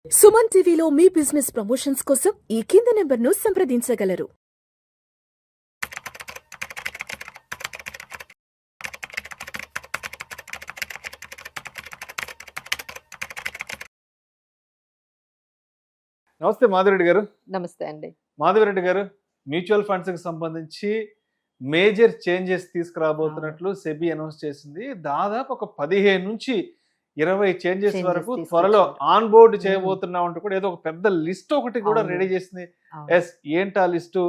సుమన్ టీవీలో మీ business promotions కోసం ఈ కింది నెంబర్ను సంప్రదించగలరు. నమస్తే మాధవిరెడ్డి గారు. నమస్తే అండి. మాధవిరెడ్డి గారు, మ్యూచువల్ ఫండ్స్ కి సంబంధించి మేజర్ చేంజెస్ తీసుకురాబోతున్నట్లు సెబీ అనౌన్స్ చేసింది. దాదాపు ఒక 15 నుంచి 20 చేంజెస్ వరకు త్వరలో ఆన్ బోర్డ్ చేయబోతున్నాం అంటూ కూడా ఏదో ఒక పెద్ద లిస్ట్ ఒకటి కూడా రెడీ చేసింది. ఎస్, ఏంటి ఆ లిస్టు?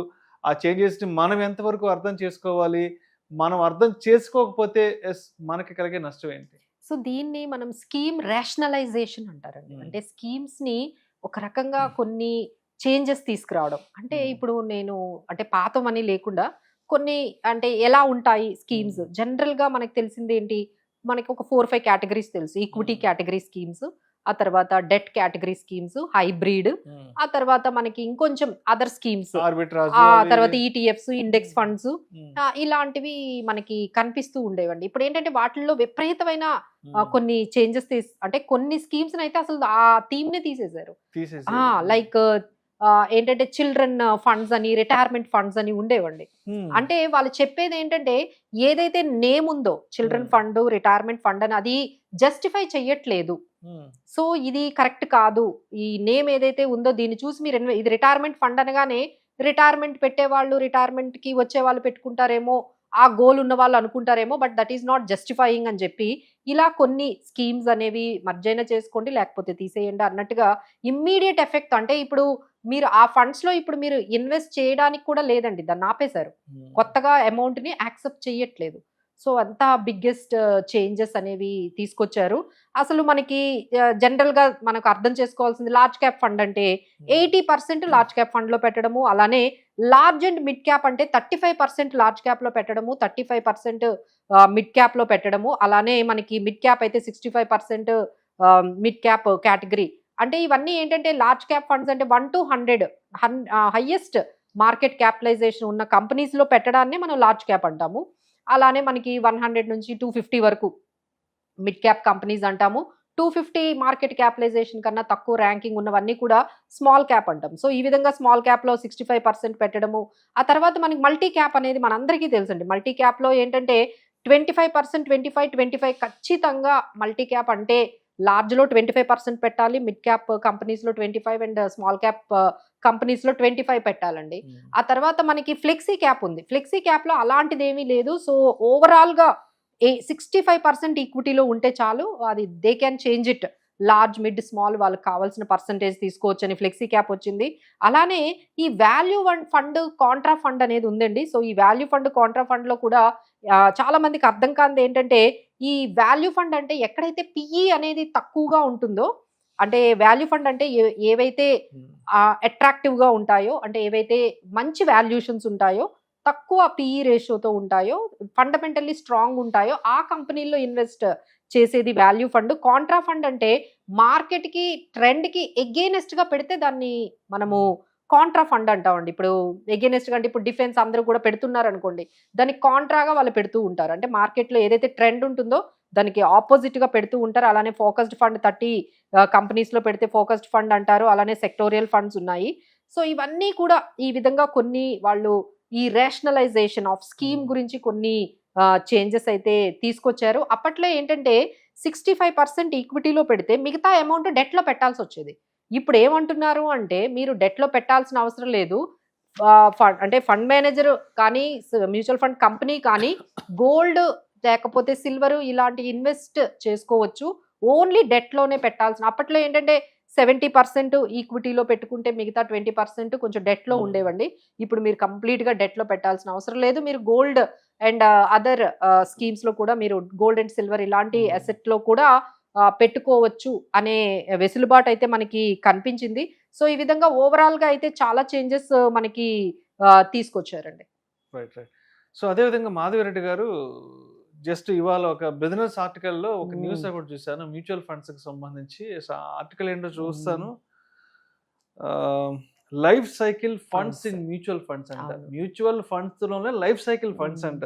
ఆ చేంజెస్ ని మనం ఎంతవరకు అర్థం చేసుకోవాలి? మనం అర్థం చేసుకోకపోతే ఎస్ మనకి కలిగే నష్టం ఏంటి? సో దీన్ని మనం స్కీమ్ రేషనలైజేషన్ అంటారండి. అంటే స్కీమ్స్ ని ఒక రకంగా కొన్ని చేంజెస్ తీసుకురావడం. అంటే ఇప్పుడు నేను అంటే పాత మనీ లేకుండా కొన్ని అంటే ఎలా ఉంటాయి స్కీమ్స్ జనరల్ గా మనకు తెలిసింది ఏంటి, మనకి ఒక 4-5 కేటగిరీస్ తెలుసు. ఈక్విటీ కేటగిరీ స్కీమ్స్, ఆ తర్వాత డెట్ కేటగిరీ స్కీమ్స్, హైబ్రిడ్, ఆ తర్వాత మనకి ఇంకొంచెం అదర్ స్కీమ్స్, ఆ తర్వాత ఈటీఎఫ్స్, ఇండెక్స్ ఫండ్స్, ఇలాంటివి మనకి కనిపిస్తూ ఉండేవండి. ఇప్పుడు ఏంటంటే వాటిల్లో విపరీతమైన కొన్ని చేంజెస్ అంటే కొన్ని స్కీమ్స్ అయితే అసలు ఆ థీమ్ నే తీసేశారు. లైక్ ఏంటంటే చిల్డ్రన్ ఫండ్స్ అని, రిటైర్మెంట్ ఫండ్స్ అని ఉండేవండి. అంటే వాళ్ళు చెప్పేది ఏంటంటే ఏదైతే నేమ్ ఉందో చిల్డ్రన్ ఫండ్, రిటైర్మెంట్ ఫండ్ అని, అది జస్టిఫై చెయ్యట్లేదు. సో ఇది కరెక్ట్ కాదు. ఈ నేమ్ ఏదైతే ఉందో దీన్ని చూసి మీరు ఇది రిటైర్మెంట్ ఫండ్ అనగానే రిటైర్మెంట్ పెట్టేవాళ్ళు, రిటైర్మెంట్ కి వచ్చే వాళ్ళు పెట్టుకుంటారేమో, ఆ గోల్ ఉన్న వాళ్ళు అనుకుంటారేమో, but that is not justifying అని చెప్పి ఇలా కొన్ని స్కీమ్స్ అనేవి మర్జైనా చేసుకోండి లేకపోతే తీసేయండి అన్నట్టుగా ఇమ్మీడియట్ ఎఫెక్ట్. అంటే ఇప్పుడు మీరు ఆ ఫండ్స్ లో ఇప్పుడు మీరు ఇన్వెస్ట్ చేయడానికి కూడా లేదండి, దాన్ని ఆపేశారు. కొత్తగా అమౌంట్ ని యాక్సెప్ట్ చేయట్లేదు. సో అంతా బిగ్గెస్ట్ చేంజెస్ అనేవి తీసుకొచ్చారు. అసలు మనకి జనరల్ గా మనకు అర్థం చేసుకోవాల్సింది, లార్జ్ క్యాప్ ఫండ్ అంటే 80% లార్జ్ క్యాప్ ఫండ్ లో పెట్టడము, అలానే లార్జ్ అండ్ మిడ్ క్యాప్ అంటే 35% లార్జ్ క్యాప్ లో పెట్టడము, 35% మిడ్ క్యాప్ లో పెట్టడము, అలానే మనకి మిడ్ క్యాప్ అయితే 65% మిడ్ క్యాప్ కేటగిరీ. అంటే ఇవన్నీ ఏంటంటే లార్జ్ క్యాప్ ఫండ్స్ అంటే 1 to 100 హైయెస్ట్ మార్కెట్ క్యాపిటలైజేషన్ ఉన్న కంపెనీస్ లో పెట్టడాన్ని మనం లార్జ్ క్యాప్ అంటాము. అలానే మనకి 100 నుంచి 250 వరకు మిడ్ క్యాప్ కంపెనీస్ అంటాము. 250 మార్కెట్ క్యాపిటలైజేషన్ కన్నా తక్కువ ర్యాంకింగ్ ఉన్నవన్నీ కూడా స్మాల్ క్యాప్ అంటాం. సో ఈ విధంగా స్మాల్ క్యాప్ లో 65% పెట్టడము. ఆ తర్వాత మనకి మల్టీ క్యాప్ అనేది మనందరికీ తెలుసండి. మల్టీ క్యాప్ లో ఏంటంటే 25%, 25 ఖచ్చితంగా మల్టీ క్యాప్ అంటే లార్జ్ లో 25% పెట్టాలి, మిడ్ క్యాప్ కంపెనీస్ లో 25 అండ్ స్మాల్ క్యాప్ కంపెనీస్ లో 25 పెట్టాలండి. ఆ తర్వాత మనకి ఫ్లెక్సీ క్యాప్ ఉంది. ఫ్లెక్సీ క్యాప్ లో అలాంటిది ఏమీ లేదు. సో ఓవరాల్ గా 65% ఈక్విటీలో ఉంటే చాలు, అది they can change it. Large, mid, small వాళ్ళకి కావాల్సిన పర్సంటేజ్ తీసుకోవచ్చు అని ఫ్లెక్సీ క్యాప్ వచ్చింది. అలానే ఈ వాల్యూ ఫండ్, కాంట్రా ఫండ్ అనేది ఉందండి. సో ఈ వాల్యూ ఫండ్, కాంట్రా ఫండ్ లో కూడా చాలా మందికి అర్థం కానిది ఏంటంటే, ఈ వాల్యూ ఫండ్ అంటే ఎక్కడైతే పిఈ అనేది తక్కువగా ఉంటుందో, అంటే వాల్యూ ఫండ్ అంటే ఏవైతే అట్రాక్టివ్ గా ఉంటాయో, అంటే ఏవైతే మంచి వాల్యూషన్స్ ఉంటాయో, తక్కువ పిఈ రేషియోతో ఉంటాయో, ఫండమెంటల్లీ స్ట్రాంగ్ ఉంటాయో ఆ కంపెనీల్లో ఇన్వెస్ట్ చేసేది వాల్యూ ఫండ్. కాంట్రా ఫండ్ అంటే మార్కెట్ కి, ట్రెండ్ కి ఎగెయినెస్ట్ గా పెడితే దాన్ని మనము కాంట్రా ఫండ్ అంటామండి. ఇప్పుడు ఎగెయినెస్ట్ గా అంటే ఇప్పుడు డిఫెన్స్ అందరూ కూడా పెడుతున్నారు అనుకోండి, దానికి కాంట్రాగా వాళ్ళు పెడుతూ ఉంటారు. అంటే మార్కెట్ లో ఏదైతే ట్రెండ్ ఉంటుందో దానికి ఆపోజిట్ గా పెడుతూ ఉంటారు. అలానే ఫోకస్డ్ ఫండ్ 30 కంపెనీస్ లో పెడితే ఫోకస్డ్ ఫండ్ అంటారు. అలానే సెక్టోరియల్ ఫండ్స్ ఉన్నాయి. సో ఇవన్నీ కూడా ఈ విధంగా కొన్ని వాళ్ళు ఈ రేషనలైజేషన్ ఆఫ్ స్కీమ్ గురించి కొన్ని చేంజెస్ అయితే తీసుకొచ్చారు. అప్పట్లో ఏంటంటే 65% ఈక్విటీలో పెడితే మిగతా అమౌంట్ డెట్ లో పెట్టాల్సి వచ్చేది. ఇప్పుడు ఏమంటున్నారు అంటే, మీరు డెట్ లో పెట్టాల్సిన అవసరం లేదు. అంటే ఫండ్ మేనేజర్ కానీ, మ్యూచువల్ ఫండ్ కంపెనీ కానీ గోల్డ్ లేకపోతే సిల్వర్ ఇలాంటి ఇన్వెస్ట్ చేసుకోవచ్చు. ఓన్లీ డెట్ లోనే పెట్టాల్సిన. అప్పట్లో ఏంటంటే 70% ఈక్విటీలో పెట్టుకుంటే మిగతా 20% కొంచెం డెట్ లో ఉండేవండి. ఇప్పుడు మీరు కంప్లీట్ గా డెట్ లో పెట్టాల్సిన అవసరం లేదు. మీరు గోల్డ్ అండ్ అదర్ స్కీమ్స్ లో కూడా మీరు గోల్డ్ అండ్ సిల్వర్ ఇలాంటి అసెట్ లో కూడా పెట్టుకోవచ్చు అనే వెసులుబాటు అయితే మనకి కనిపించింది. సో ఈ విధంగా ఓవరాల్ గా అయితే చాలా చేంజెస్ మనకి తీసుకొచ్చారండి. Right right. సో అదే విధంగా మాధవిరెడ్డి గారు, జస్ట్ ఇవాళ ఒక బిజినెస్ ఆర్టికల్లో ఒక న్యూస్ ఒకటి చూశాను మ్యూచువల్ ఫండ్స్ కి సంబంధించి. ఆర్టికల్ ఏంటో చూస్తాను. Life cycle funds in mutual funds అంట. మ్యూచువల్ ఫండ్స్ లోనే లైఫ్ సైకిల్ ఫండ్స్ అంట.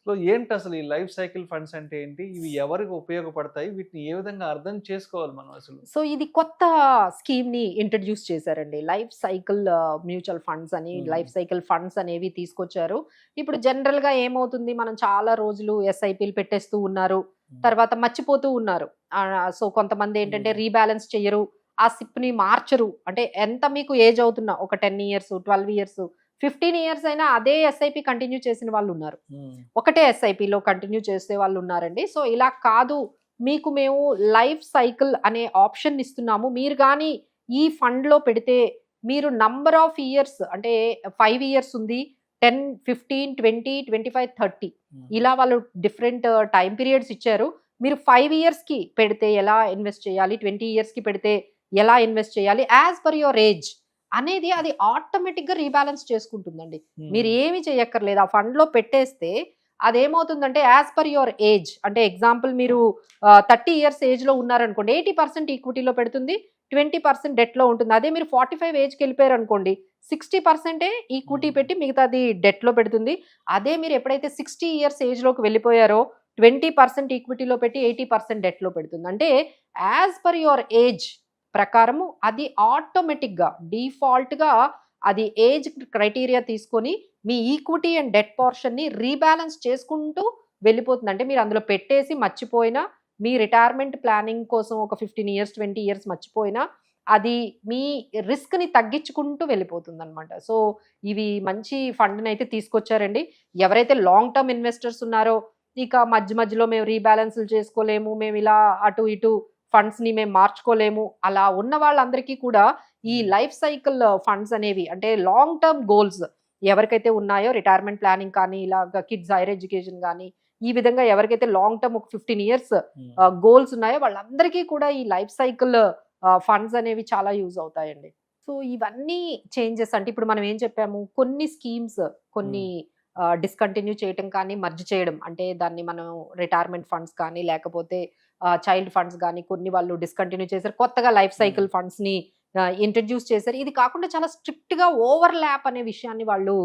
సో ఏంటి అసలు ఈ లైఫ్ సైకిల్ ఫండ్స్ అంటే ఏంటి, ఇవి ఎవరికి ఉపయోగపడతాయి, వీటిని ఏ విధంగా అర్థం చేసుకోవాలి మనం అసలు? సో ఇది కొత్త స్కీమ్ ని ఇంట్రడ్యూస్ చేశారండి, లైఫ్ సైకిల్ మ్యూచువల్ ఫండ్స్ అని. లైఫ్ సైకిల్ ఫండ్స్ అనేవి తీసుకొచ్చారు. ఇప్పుడు జనరల్ గా ఏమవుతుంది, మనం చాలా రోజులు ఎస్ఐపిలు పెట్టేస్తూ ఉన్నారు, తర్వాత మర్చిపోతూ ఉన్నారు. సో కొంతమంది ఏంటంటే రీబ్యాలెన్స్ చెయ్యరు, ఆ సిప్ ని మార్చరు. అంటే ఎంత మీకు ఏజ్ అవుతున్నా, ఒక 10 years 12 years 15 years అయినా అదే ఎస్ఐపి కంటిన్యూ చేసిన వాళ్ళు ఉన్నారు, ఒకటే ఎస్ఐపిలో కంటిన్యూ చేసే వాళ్ళు ఉన్నారండి. సో ఇలా కాదు, మీకు మేము లైఫ్ సైకిల్ అనే ఆప్షన్ ఇస్తున్నాము. మీరు కానీ ఈ ఫండ్ లో పెడితే మీరు నంబర్ ఆఫ్ ఇయర్స్, అంటే 5 years ఉంది, 10, 15, 20, 25, 30 ఇలా వాళ్ళు డిఫరెంట్ టైం పీరియడ్స్ ఇచ్చారు. మీరు 5 years కి పెడితే ఎలా ఇన్వెస్ట్ చేయాలి, 20 years కి పెడితే ఎలా ఇన్వెస్ట్ చేయాలి, యాజ్ పర్ యువర్ ఏజ్ అనేది అది ఆటోమేటిక్ గా రీబ్యాలెన్స్ చేసుకుంటుందండి. మీరు ఏమి చేయక్కర్లేదు, ఆ ఫండ్ లో పెట్టేస్తే అదేమవుతుందంటే యాజ్ పర్ యువర్ ఏజ్, అంటే ఎగ్జాంపుల్ మీరు 30 years ఏజ్ లో ఉన్నారనుకోండి, 80% ఈక్విటీలో పెడుతుంది, 20% డెట్ లో ఉంటుంది. అదే మీరు 45 ఏజ్కి వెళ్ళిపోయారు అనుకోండి, 60% ఈక్విటీ పెట్టి మిగతాది డెట్ లో పెడుతుంది. అదే మీరు ఎప్పుడైతే 60 years ఏజ్ లోకి వెళ్ళిపోయారో 20% ఈక్విటీలో పెట్టి 80% డెట్ లో పెడుతుంది. అంటే యాజ్ పర్ యువర్ ఏజ్ ప్రకారము అది ఆటోమేటిక్ గా డిఫాల్ట్ గా అది ఏజ్ క్రైటీరియా తీసుకొని మీ ఈక్విటీ అండ్ డెట్ పోర్షన్ ని రీబ్యాలెన్స్ చేసుకుంటూ వెళ్ళిపోతుంది. అంటే మీరు అందులో పెట్టేసి మర్చిపోయినా, మీ రిటైర్మెంట్ ప్లానింగ్ కోసం ఒక 15 years 20 years మర్చిపోయినా అది మీ రిస్క్ ని తగ్గించుకుంటూ వెళ్ళిపోతుంది అనమాట. సో ఇవి మంచి ఫండ్ అయితే తీసుకొచ్చారండి. ఎవరైతే లాంగ్ టర్మ్ ఇన్వెస్టర్స్ ఉన్నారో, ఇక మధ్యలో మేము రీబ్యాలెన్స్లు చేసుకోలేము, మేము ఇలా అటు ఇటు ఫండ్స్ ని మేము మార్చుకోలేము, అలా ఉన్న వాళ్ళందరికీ కూడా ఈ లైఫ్ సైకిల్ ఫండ్స్ అనేవి, అంటే లాంగ్ టర్మ్ గోల్స్ ఎవరికైతే ఉన్నాయో, రిటైర్మెంట్ ప్లానింగ్ కానీ, ఇలాగ కిడ్స్ హైయర్ ఎడ్యుకేషన్ కానీ, ఈ విధంగా ఎవరికైతే లాంగ్ టర్మ్ ఒక 15 years గోల్స్ ఉన్నాయో వాళ్ళందరికీ కూడా ఈ లైఫ్ సైకిల్ ఫండ్స్ అనేవి చాలా యూజ్ అవుతాయండి. సో ఇవన్నీ చేంజెస్, అంటే ఇప్పుడు మనం ఏం చెప్పాము, కొన్ని స్కీమ్స్ కొన్ని డిస్కంటిన్యూ చేయటం కానీ, మర్జ్ చేయడం, అంటే దాన్ని మనం రిటైర్మెంట్ ఫండ్స్ కానీ లేకపోతే చైల్డ్ ఫండ్స్ కానీ కొన్ని వాళ్ళు డిస్కంటిన్యూ చేశారు, కొత్తగా లైఫ్ సైకిల్ ఫండ్స్ ని ఇంట్రడ్యూస్ చేశారు. ఇది కాకుండా చాలా స్ట్రిక్ట్ గా ఓవర్ ల్యాప్ అనే విషయాన్ని వాళ్ళు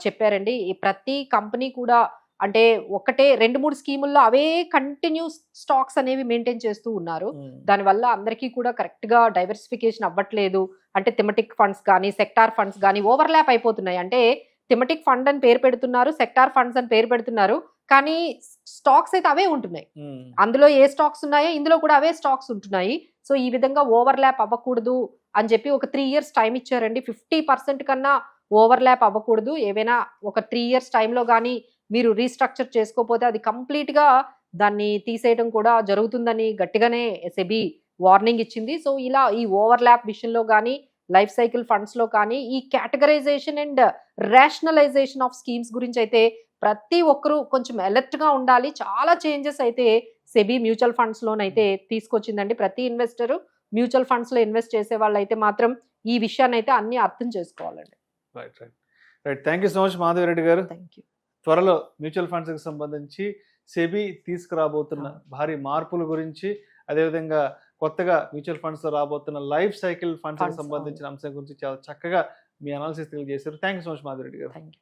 చెప్పారండి. ప్రతి కంపెనీ కూడా అంటే ఒకటే 2-3 స్కీముల్లో అవే కంటిన్యూస్ స్టాక్స్ అనేవి మెయింటైన్ చేస్తూ ఉన్నారు. దానివల్ల అందరికీ కూడా కరెక్ట్ గా డైవర్సిఫికేషన్ అవ్వట్లేదు. అంటే థెమటిక్ ఫండ్స్ కానీ సెక్టార్ ఫండ్స్ కానీ ఓవర్ ల్యాప్ అయిపోతున్నాయి. అంటే థెమటిక్ ఫండ్ అని పేరు పెడుతున్నారు, సెక్టార్ ఫండ్స్ అని పేరు పెడుతున్నారు, కానీ స్టాక్స్ అయితే అవే ఉంటున్నాయి. అందులో ఏ స్టాక్స్ ఉన్నాయో ఇందులో కూడా అవే స్టాక్స్ ఉంటున్నాయి. సో ఈ విధంగా ఓవర్ ల్యాప్ అవ్వకూడదు అని చెప్పి ఒక 3 years టైం ఇచ్చారండి. 50% కన్నా ఓవర్ ల్యాప్ అవ్వకూడదు. ఏవైనా ఒక 3 years టైంలో కానీ మీరు రీస్ట్రక్చర్ చేసుకోకపోతే అది కంప్లీట్ గా దాన్ని తీసేయడం కూడా జరుగుతుందని గట్టిగానే సెబీ వార్నింగ్ ఇచ్చింది. సో ఇలా ఈ ఓవర్ ల్యాప్ విషయంలో కానీ, లైఫ్ సైకిల్ ఫండ్స్ లో కానీ, ఈ categorization and rationalization of schemes గురించి అయితే ప్రతి ఒక్కరూ కొంచెం అలర్ట్ గా ఉండాలి. చాలా చేంజెస్ అయితే సెబీ మ్యూచువల్ ఫండ్స్ లోనైతే తీసుకొచ్చిందండి. ప్రతి ఇన్వెస్టర్ మ్యూచువల్ ఫండ్స్ లో ఇన్వెస్ట్ చేసే వాళ్ళు అయితే మాత్రం ఈ విషయాన్ని అయితే అన్ని అర్థం చేసుకోవాలండి. Right. Thank you so much Madhavi Reddy garu. Thank you. త్వరలో మ్యూచువల్ ఫండ్స్ కి సంబంధించి సెబీ తీసుకురాబోతున్న భారీ మార్పుల గురించి, అదేవిధంగా కొత్తగా మ్యూచువల్ ఫండ్స్ లో రాబోతున్న లైఫ్ సైకిల్ ఫండ్స్ కి సంబంధించిన అంశం గురించి చాలా చక్కగా మీ అనాలిసిస్ తెలియజేశారు. Thank you so much Madhavi Reddy garu. Thank you.